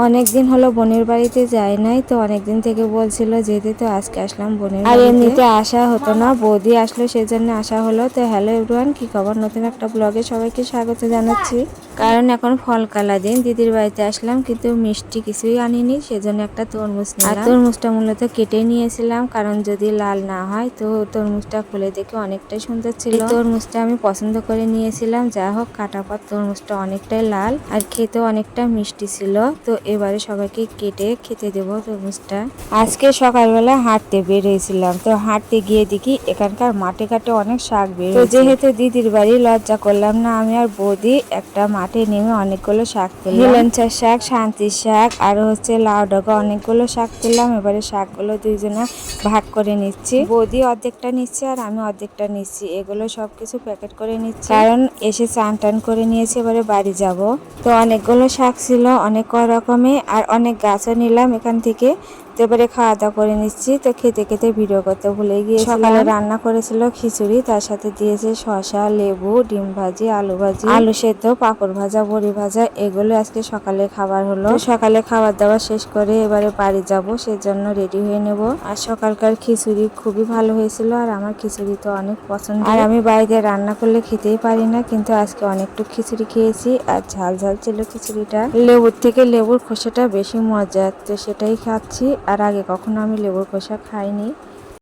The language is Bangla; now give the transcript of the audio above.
অনেকদিন হলো বোনের বাড়িতে যাই নাই, তো অনেকদিন থেকে বলছিল যেতে, তো আজকে আসলাম বোনের বাড়িতে। আর এমনিতে আসা হতো না, বৌদি আসলো সেজন্য আসা হলো। তো হ্যালো এভরিওয়ান, কি খবর? নতুন একটা ব্লগে সবাইকে স্বাগত জানাচ্ছি। কারণ এখন ফল কালা দিন, দিদির বাড়িতে আসলাম কিন্তু মিষ্টি কিছুই আনিনি, সেজন্য একটা তরমুজ নিলাম। আর তরমুজটা মূলত কেটে নিয়েছিলাম, কারণ যদি লাল না হয় তো তরমুজটা খুলে দেখে অনেকটাই সুন্দর ছিল। তরমুজটা আমি পছন্দ করে নিয়েছিলাম, যা হোক কাটা পর তরমুজটা অনেকটাই লাল আর খেতে অনেকটা মিষ্টি ছিল। তো এবারে সবাইকে কেটে খেতে দেবো তরমুজটা। আজকে সকালবেলা হাঁটতে বের হয়েছিলাম, তো হাঁটতে গিয়ে দেখি এখানকার মাঠে ঘাটে অনেক শাক বের হয়েছে। যেহেতু দিদির বাড়ি, লজ্জা করলাম না, আমি আর বৌদি একটা মাঠে নেমে অনেকগুলো শাক তুললাম। হেলেঞ্চা শাক, শান্তির শাক আর হচ্ছে লাউ ডগা, অনেকগুলো শাক তুললাম। এবারে শাকগুলো দুইজনা ভাগ করে নিচ্ছি। বৌদি অর্ধেকটা নিচ্ছে আর আমি অর্ধেকটা নিচ্ছি। এগুলো সবকিছু প্যাকেট করে নিচ্ছি, কারণ এসে চান টান করে নিয়েছি, এবারে বাড়ি যাব। তো অনেকগুলো শাক ছিল, অনেক রকমের, আর অনেক গাছও নিলাম এখান থেকে। তো এবারে খাওয়া দাওয়া করে নিচ্ছি। তো খেতে খেতে ভিডিও করতে ভুলে গিয়ে সকালে রান্না করেছিল খিচুড়ি, তার সাথে দিয়েছে শসা, লেবু, ডিম ভাজি, আলু ভাজি, আলু সেদ্ধ, পাঁপড় ভাজা, বড়ি ভাজা। এগুলো আজকে সকালে খাবার হলো। সকালে খাবার দাওয়া শেষ করে এবারে বাড়ি যাব, সেজন্য রেডি হয়ে নেব। আর সকালকার খিচুড়ি খুবই ভালো হয়েছিল, আর আমার খিচুড়ি তো অনেক পছন্দ। আর আমি বাড়িতে রান্না করলে খেতেই পারি না, কিন্তু আজকে অনেকটুকু খিচুড়ি খেয়েছি। আর ঝাল ঝাল ছিল খিচুড়িটা, লেবুর থেকে লেবুর খোসাটা বেশি মজা, তো সেটাই খাচ্ছি। আর আগে কখনো আমি লেবুর খোসা খাইনি।